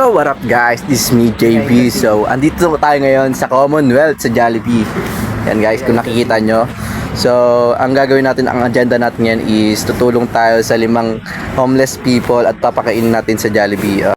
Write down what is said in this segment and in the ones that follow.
Yo, what up guys? This is me, JB. So, andito tayo ngayon sa Commonwealth sa Jollibee. Yan guys, kung nakikita nyo. So, ang gagawin natin, ang agenda natin ngayon is tutulong tayo sa 5 homeless people at papakainin natin sa Jollibee.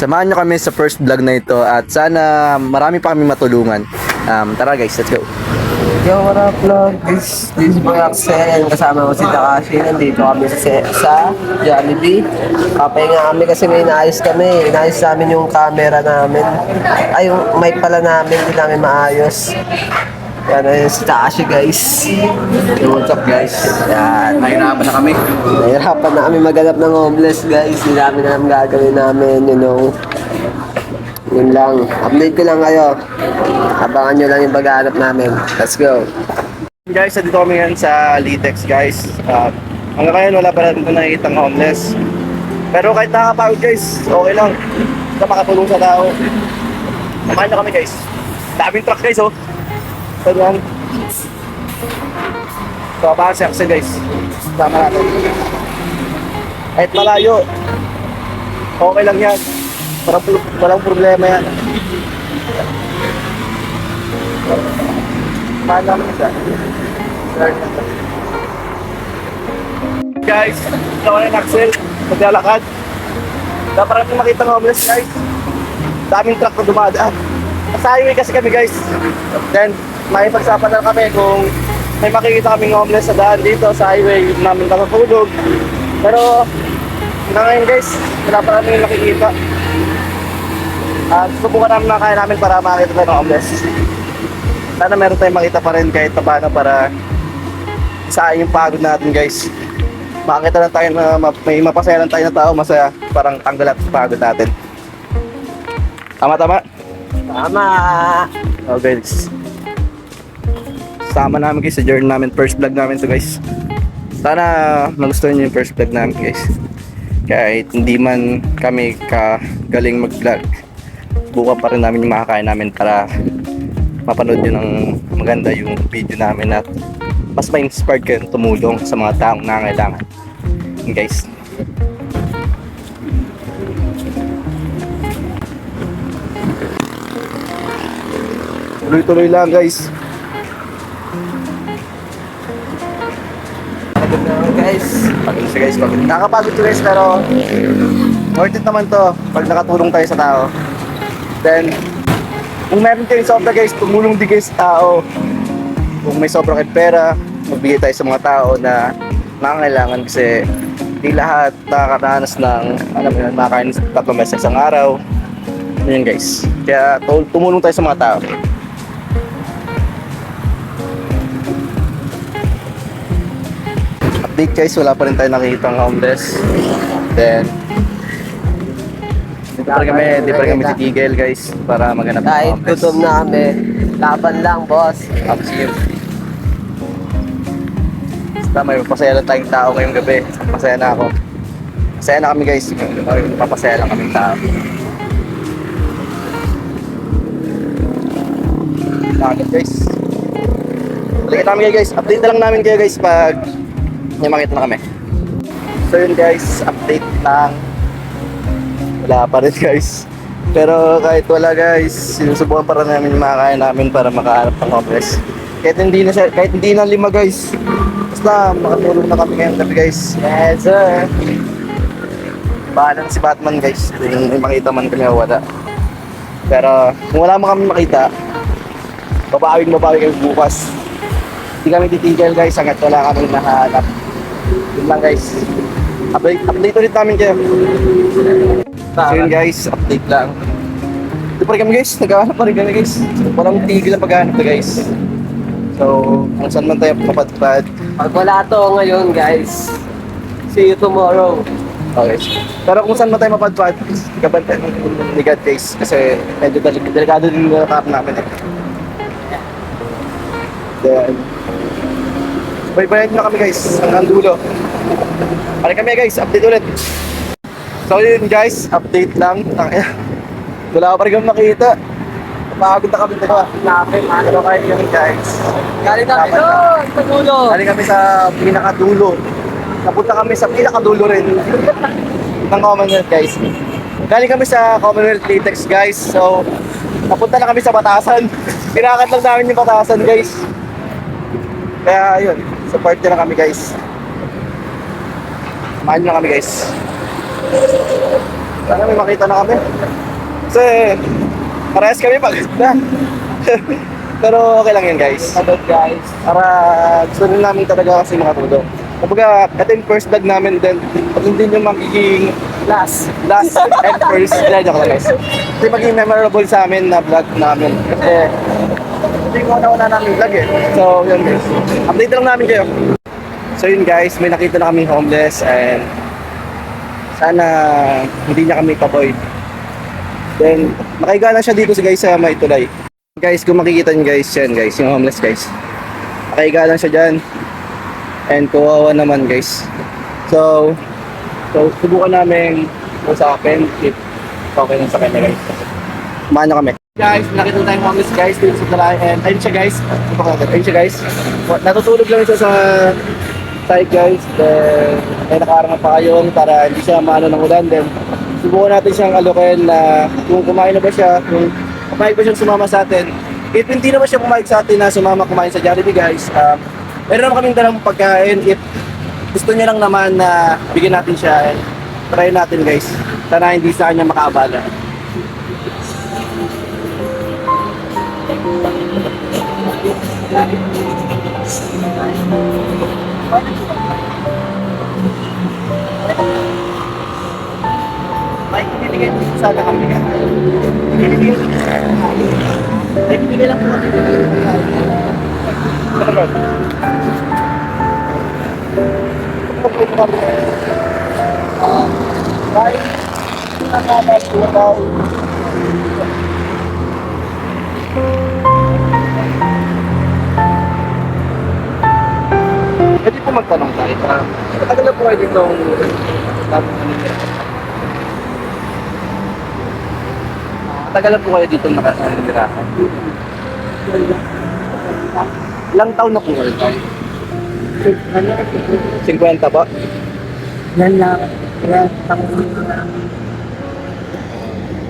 Samahan nyo kami sa first vlog na ito at sana marami pa kami matulungan. Tara guys, let's go. Yo, what up vlog? This is Boy Axel. Kasama ko si Takashi. Nandito kami sa Jollibee. Papahinga kami kasi may inaayos kami. Inaayos namin yung camera namin. Ay, yung mic pala namin. Hindi namin maayos. Yan na si Takashi guys. Yo, what's up guys? Yan. Nahirapan na kami. Nahirapan na kami maghanap ng homeless guys. Hindi namin alam gagawin namin, you know. Yun lang. Update ko lang kayo. Abangan nyo lang yung paghahanap namin. Let's go. Guys, dito kami ngayon sa Litex guys. Hanggang ngayon wala pa natin nakikitang homeless. Pero kahit nakakapagod guys, okay lang. Basta makatulong sa tao. Samahan nyo kami guys. Daming truck guys oh. So yan. So abangan si Axel guys. Sama natin. Kahit malayo, okay lang yan. Walang problema yan. Samahan namin isa. Guys, ito na yung Axel. Maglalakad. Dapat natin makita ng homeless guys. Daming truck na dumadaan. Sa highway kasi kami guys. Then, may pagsapan na kami kung may makikita kaming homeless sa daan dito sa highway namin nakatulog. Pero, hanggang ngayon guys, wala pa namin nakikita. Subukan namin na kaya namin para makita tayo ng homeless. Sana meron tayong makita pa rin kahit paano para isahin yung pagod natin guys. Makakita lang tayo na may mapasaya lang tayo na tao, masaya, parang tanggal at pagod natin. Tama. Tama! Okay guys. Sama namin guys sa journey namin, first vlog namin to guys. Sana magustuhan nyo yung first vlog namin guys. Kahit hindi man kami kagaling mag vlog, buka pa rin namin yung makakain namin para mapanood nyo ng maganda yung video namin at mas ma-inspired kayo tumulong sa mga taong nangangailangan. Yun guys. Tuloy-tuloy lang guys. Pagod siya guys, pagod. Nakakapagod siya guys pero worth it naman to pag nakatulong tayo sa tao. Then, kung meron kayong sobra guys, tumulong din guys sa tao. Kung may sobra kayong pera, magbigay tayo sa mga tao na nangangailangan kasi di lahat nakakaranas ng makakain 3 beses isang araw. Yun guys. Kaya tumulong tayo sa mga tao. Update guys, wala pa rin tayo nakikitang homeless. Then di pa rin kami titigil guys para maghanap ng Kahit homeless. gutom na kami, laban lang boss. Absolutely. Basta may papasaya lang tayong tao ngayong gabi. Masaya na ako. Masaya na kami guys. Papasaya lang kaming tao. Lakad guys. Balikan namin kayo guys. Update na lang namin kayo guys pag may makita na kami. So yun guys, update lang. Wala pa rin guys. Pero kahit wala guys, sinusubukan pa rin namin yung makakaya namin para makahanap ng homeless. Kahit hindi na 5 guys. Basta makatulong na kami ngayong gabi guys. Yes sir. Bahala na si Batman guys. Kung may makita man kami o wala. Pero kung wala man kami makita, babawi kami bukas. Hindi kami titigil guys hanggat wala kami nahanap. Yun lang guys. Update ulit namin kayo. So yun guys, update lang. Ito pa rin kami guys, naghahanap pa rin kami guys. Walang tigil ang paghahanap na guys. So, kung saan man tayo mapadpad. Pag wala to ngayon guys, see you tomorrow. Okay. Pero kung saan man tayo mapadpad, gabantay ni God guys. Kasi medyo delikado din yung nakap namin eh. Then, bye-bye na kami guys, hanggang dulo. Balik kami guys, update ulit. So yun guys, update lang. Wala pa rin kami makita. Pagod na kami dito. Pero kahit yun guys. Galing kami doon, sa dulo. Galing kami sa pinakadulo. Napunta kami sa pinakadulo rin. Ng Commonwealth guys. Galing kami sa Commonwealth Latex guys. So, napunta na kami sa Batasan. Pinakat lang namin yung Batasan guys. Kaya yun, support na kami guys. Samahan nyo kami guys. Sana may makita na kami. Kasi, parehas kami pag na. Pero okay lang yun guys. Guys. Para gusto rin namin talaga kasi makatulong. Kumbaga, ito yung first vlog namin din. At hindi nyo magiging last and first. Joke lang guys. Kasi magiging memorable sa amin na vlog namin. Kasi, hindi ko na namin vlog eh. So, yun guys. Update lang namin kayo. So yun guys, may nakita na kaming homeless and sana hindi niya kami paboy. Then, nakahiga lang siya dito guys sa may tulay. Guys, kung makikita niyo guys, yan guys, yung homeless guys. Nakahiga lang siya dyan. And kawawa naman guys. So subukan namin usapin if okay lang sa kanya guys. Samahan niyo kami. Guys, nakita tayong homeless guys dito sa tulay. And ayun siya guys. Ayun siya guys. Natutulog lang siya sa side guys. Then may nakaharang pa kayon para hindi siya maano ng ulan. Then subukan natin siyang alokin na kung kumain na ba siya, kung kumain ba siyang sumama sa atin. If hindi na ba siya pumayag sa atin na sumama kumain sa Jollibee guys, meron naman kaming dalang pagkain. If gusto niya lang naman na bigyan natin siya, and try natin guys. Sana hindi sa kanya makaabala. Ay, binigyan ko sana kami. Binigyan lang po. Ano ba? Pwede po magtanong tayo. Matagal na po kayo ditong matagal na po kayo ditong nakatirahan. Ilang taon na po kayo? 50 ba? Yan lang. Yan,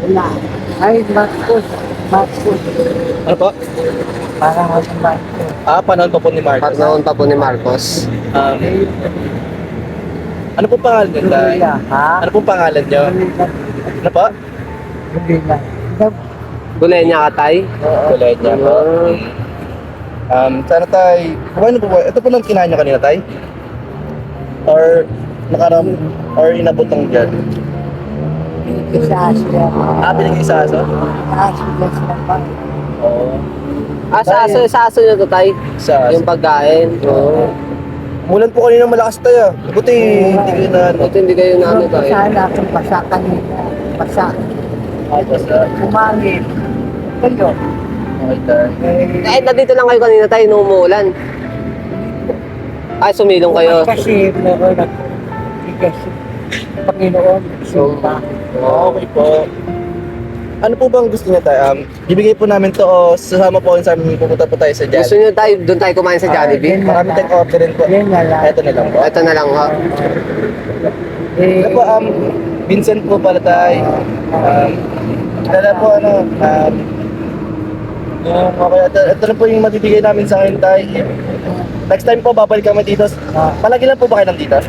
wala. Ay, Marcos. Ano po? Parang walang Marcos. Panahon pa po ni Marcos. Panahon pa po ni Marcos. Ano po pangalan niyo? Tay? Lula, ha? Ano po pangalan niyo? Ano po? Lula. Gulay niya ka, tay? Kulay niya po. Sana tay, kumain na po ba? Ito po nang kinain niyo kanina tay? Or or inabot ng dyan? Isa siya. Binigay sa aso? Asya siya pa. Oo. Sa aso niyo to, tay? Sa aso. Yung pagkain. Oo. Mulan po kanina malakas tayo. Buti hindi kayo na ano. Ito hindi kayo na ano, tay. Sana kung basa kanina. Basa. Basta. Umangin. Kayo. Okay tayo. Kahit nandito lang kayo kanina, tay, nung umuulan. Ay, sumilong kayo. Kasi meron nagtigas. Panginoon. Sumpa. Okay po. Ano po bang gusto niya tayo? Bibigay po namin to o sasama po sa amin pupunta po tayo sa Gusto Jollibee. niyo tayo, doon tayo kumain sa Jollibee? Marami tayong order rin po. Yan na lang. Ito na lang po. Ito na lang, ha? Ano po, Vincent po pala tayo. Dala po okay, ito na po yung mabibigay namin sa akin tayo. Next time po, babalik kami dito. Palagi lang po ba kayo nandito?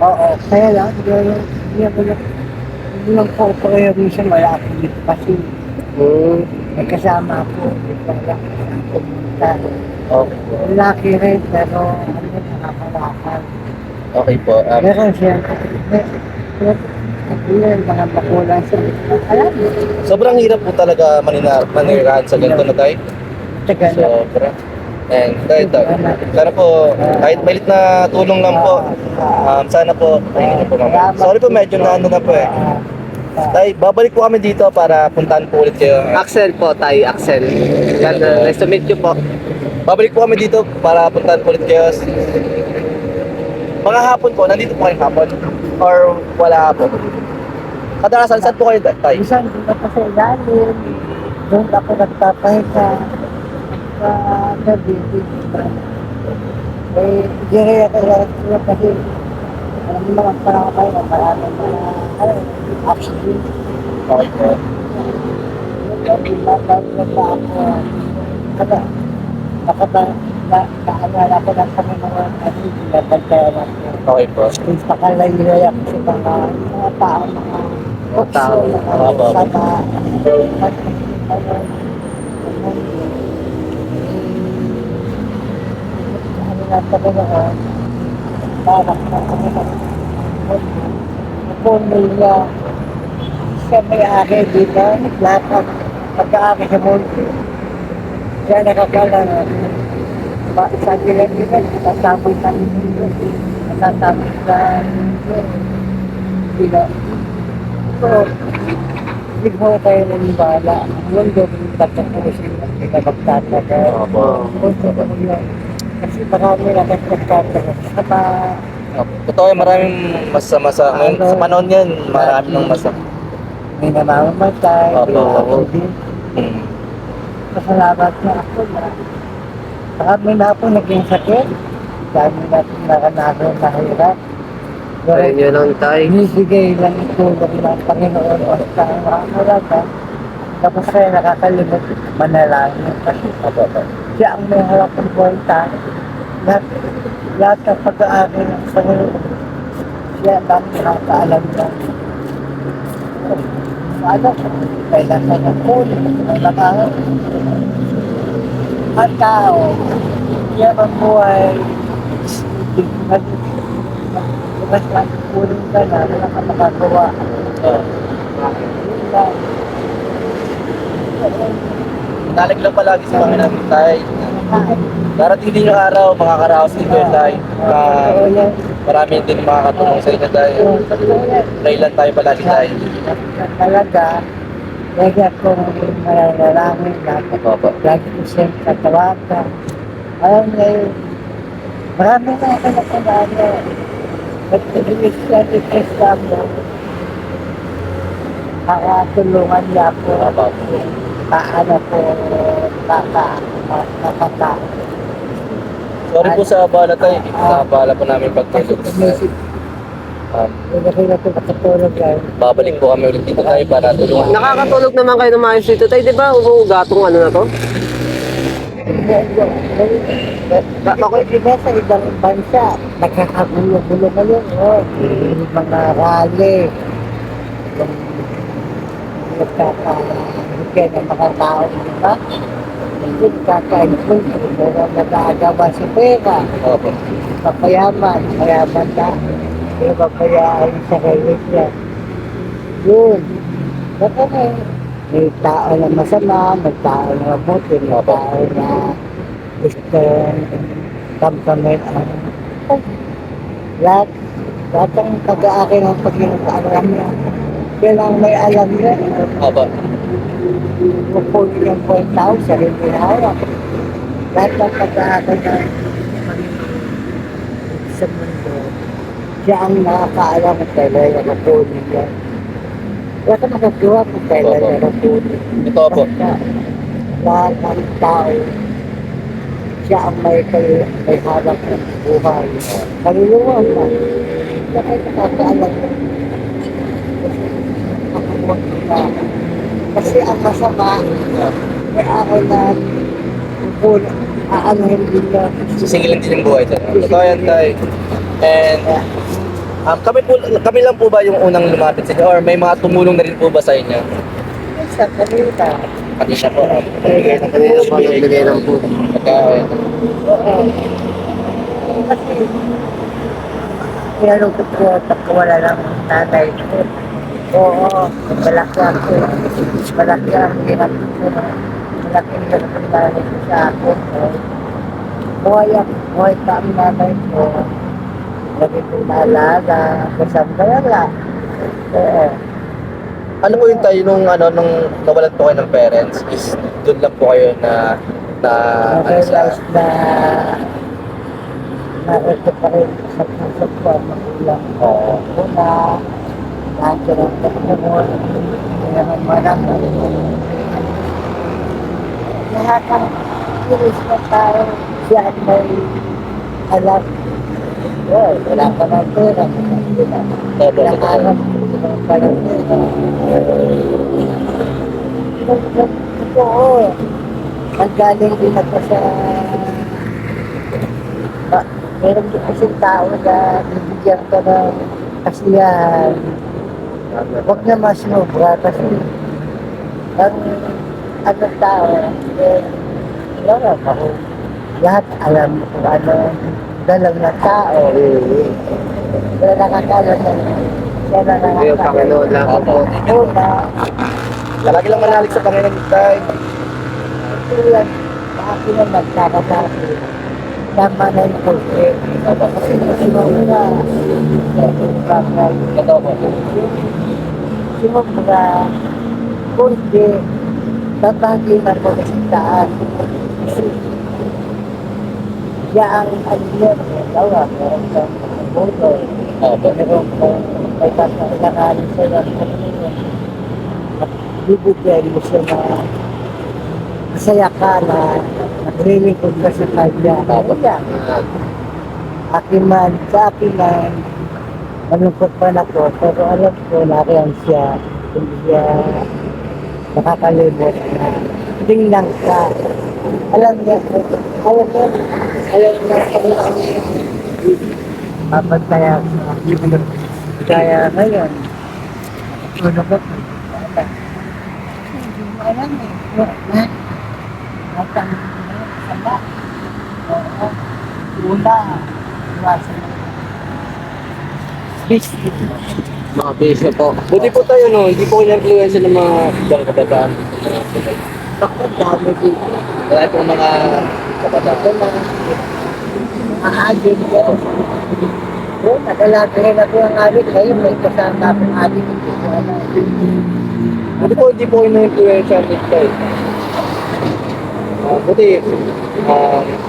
Oo. Kaya lang, hindi lang po kayo minsan wala akong dito kasi may kasama ako. Wala. Okay po. Laki rin, pero ano, nakakalakal. Okay po. Meron siya. Yun, mga bakulan sa alam mo. Sobrang hirap po talaga manirahan sa ganito na tayo. Tagal na. Sobra. And ito. Sana po, kahit malit na tulong lang po, sana po, ayun niyo po mama. Sorry po, medyo na ano na po eh. Tay, babalik po kami dito para puntahan po ulit kayo. Axel po, tay, Axel. Nice to meet you po. Babalik po kami dito para puntahan po ulit kayo. Mga hapon po, nandito po kayong hapon? Or wala hapon? Kadalasan, saan po kayo tay? Minsan, di ba pa sa ilalim? Doon ako nagpapahinga sa gabi. Eh, hindi ako lang kasi alam mo naman parang kayo, maraming mga accident. Okay po. Nagbabago na ako. Ano, nakaalala ko ng Panginoon kasi binabantayan ako. Okay po. Yung pakalayay ako sa mga tao, mga tao. mga sama. Ano na Panginoon, parang na Panginoon. Puno niya. Siya may-ari dito, lahat ng pagka-ari sa mundo. Siya nakakala na sa gila-gila, natatamay sa mundo. Natatamay sa mundo. So, hindi ko kayo nanibala. Ang mundo, tatang ko sila, pinagpagtataga. Opo. Kasi marami na nagpagtataga. Saka, Totoo yung maraming masama sa ngayon. Sa panahon yan, marami ng masama. may namamatay, may Opo. nakakabin. Hmm. Pasalamat na ako na marami na ako naging sakit. Dami na akong naranasan na hirap. Ayun yun lang tayo. Binibigay lang itulong ng Panginoon o sa mga malaga. Tapos kaya nakakalimot manalangin kasi siya ang may harap ng buhay. Lahat ng pag-aaral ng Panginoon, siya lang nakakaalam na. Ano, kailangan ng kulit, kailangan ang tao, siya ang buhay, mas kulit ka na, wala ka makagawa. Nalig lang palagi sa Panginoon tayo. Darating din yung araw, mga karaos dito tayo. Marami din makakatulong sa inyo tayo. Pray lang tayo palagi tayo. Talaga, lagi akong malalangin natin. Opo. Lagi ko siyang katawagan. Alam niya yun, marami na ako nakalala. Nagtibilis siya ni Kristamo. Nakatulungan niya ako. Paano ko nakata. Sorry po sa abala tayo. Naabala po namin pagtulog. Hindi ko nakatulog lang. Babalik po kami ulit dito tayo para tulungan. Nakakatulog naman kayo ng maayos dito tayo, di ba? Umuugatong ano na to? Ako iba sa ibang bansa, nagkakagulo-gulo ngayon. Yung mga rally, yung nagkakabigay ng mga tao, di ba? Hindi nagkakaipon, pero nagagawa si pera. Opo. Papayaman na. Pero papayaan sa kayo niya. Yun. Baka may tao na masama, may tao na mabuti, may tao na gusto kamkamit ang lahat ng pag-aakit ng pag-alam niya. Kailang may alam niya. Opo. Pupunin yung buhay tao sa hindi hawak. Lahat ng pag-aakit ng sa mundo, siya ang nakakaalam kung kailan yung napunin niya. Wala ka makagawa kung kailan yung napunin. Ito po. Basta lahat ng tao, siya ang may harap ng buhay. Kaluluwa na. Siya ay nakakaalam. Kasi ang masama, may araw na aanahin din na. Sisingilin din yung buhay tayo. Totoo yan tayo. And kami lang po ba yung unang lumapit sa inyo or may mga tumulong na rin po ba sa inyo? Sa kanila. Pati siya po. Kanina pa nagbigay ng po. Pagka, Oo. Kasi, pinanong ko po pagkawala ng nanay ko. Oo, malaki ako. Malaki ang hirap ko. Malaki ang hirap ang nanay ko sa akin. Buhay pa ang nanay ko. Lagi ko naalala. Kasama lang. Oo. ano po yung tayo nung nawalan po kayo ng parents is doon lang po kayo na Na-realize na ito pa rin sa puso ko ang magulang ko. Una, nandiyan ang Panginoon. Kaya naman marami. lahat ng kilos na tao, siya ang may alam. Oh, wala ka ng pera. Wala ka ng pera. Oo. Nanggaling din ako sa... Meron din kasi tao na bibigyan ka ng kasiyahan. Huwag na mas sobra kasi ang tao, wala ako. Lahat alam mo kung ano dalang ng tao. Wala nakakalam ng Yung Panginoon lang po. Una, Lagi lang manalig sa Panginoon tayo. tulad sa akin na nagkakasabi. Tama na yung pulse. Kasi simula, simula, pulse, tatagin ako sa taas. Yan ang yun, tawa, meron kang buto. Meron kang may kailanganin sa ng Panginoon. At bibigyan mo siya na masaya ka na naglilingkod ka sa kanya. Kaya, akin man, sa akin man, malungkot man ako, pero alam ko na riyan siya, hindi siya nakakalimot na tingnan ka. Alam niya, papantaya sa akin. Kaya ngayon, ano ba? Hindi mo alam eh. Matang sama. Una, iwasan mo. Biscuit. Mga bisyo po. Buti po tayo, no? Hindi po in-influence ng mga ibang kabataan. Ako, dami dito. Wala pong mga kabataan. Aagin ko. Oo, nagalagi rin ako ang adik. Ngayon may kasama akong adik. Hindi ko alam. Buti po in-influence ng tayo. Buti,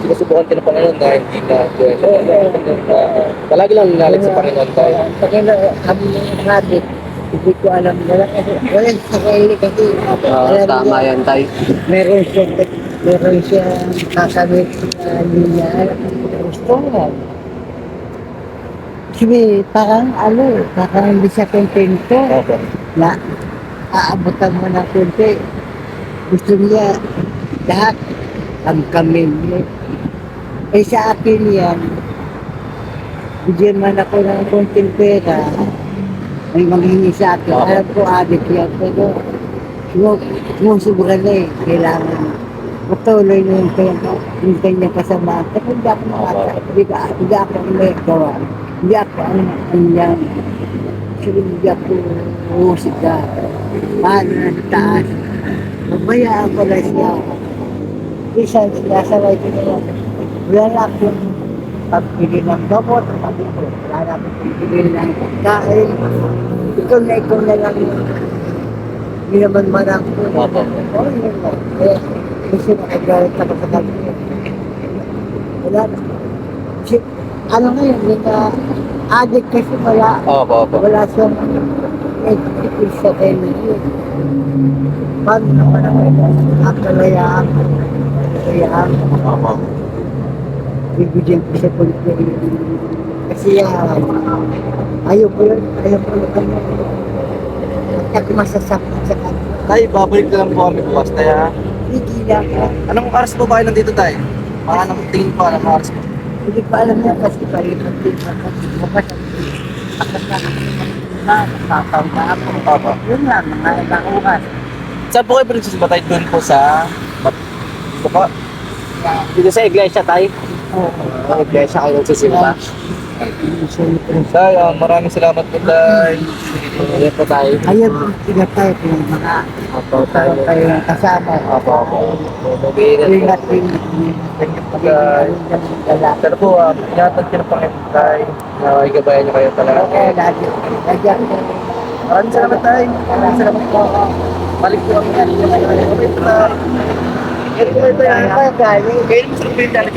sinusubukan ka ng Panginoon na hindi na-influence. Palagi lang nanalig sa Panginoon tayo. Pag kami ng adik, hindi ko alam. Wala sa kaili kasi. Tama yan tayo. Meron siya kakamit na niya. Gusto nga. Kasi parang parang hindi siya kontento na aabutan mo ng kunti. Gusto niya lahat kamkamin niya. Eh sa akin yan, bigyan man ako ng konting pera, may manghingi sa akin. Alam ko adik yan, pero sumusubra na eh. Kailangan patuloy na yung kanyang kasamaan. Kasi hindi ako makaka, hindi ako gawa. Hindi ako ang kanyang, hindi ako musika. Paano na sa taas. Mabayaan ko na siya. Isang sinasaway ko na yan. Wala na akong pagbili ng gamot. Wala na akong pagbili ng pagkain. Ikaw na lang yun. Hindi naman manang ko. Oo, yun lang. Kasi nakagalit ako sa kanya. Wala na. Kasi, ano ngayon, hindi na addict kasi wala. Wala siyang expertise sa kanya yun. Paano naman ako ang kalayaan? Bibigyan ko siya kung kasi ayaw ko yun. At ako masasakit sa kanya. Tay, babalik na lang po kami bukas tayo, ha? Hindi lang ako. Anong oras po ba kayo nandito tayo? Mga anong tingin po, anong oras po? Hindi ko alam yan kasi palipat din ako. Bukas na nakakaw na ako. Yun lang, mga ilang oras. Saan po kayo princess ba tayo? Doon po sa... Buka? Dito sa iglesia tayo. Oo. Ang iglesia kayo nagsisimba. Tay, maraming salamat po tayo. Ayan po tayo. Ayaw po pinatay ko yung mga tayo ng kasama. Ingat din. Thank you po tayo. Pero po, ingatag ka ng Panginoon tayo. Igabayan niyo kayo talaga. Oo, lagi. Maraming salamat tayo. Maraming salamat po. Balik po kami. Okay po tayo.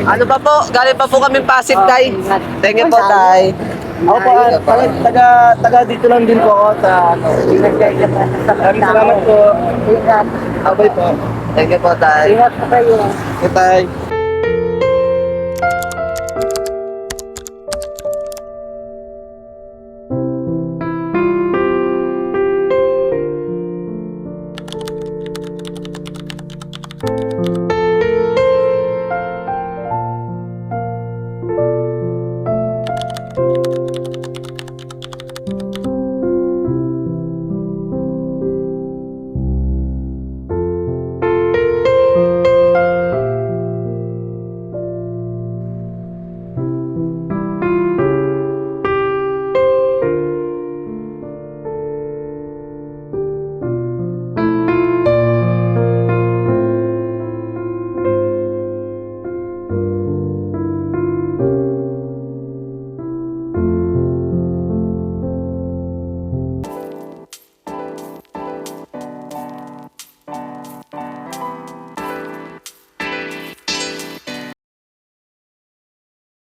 Ano pa po? Galing pa po kami Pasig tayo. Thank you po tayo. Ako po, taga dito lang din po ako sa ano. Maraming salamat po. Ingat. Abay po. Thank you po, tay. Ingat po kayo. Okay, tay.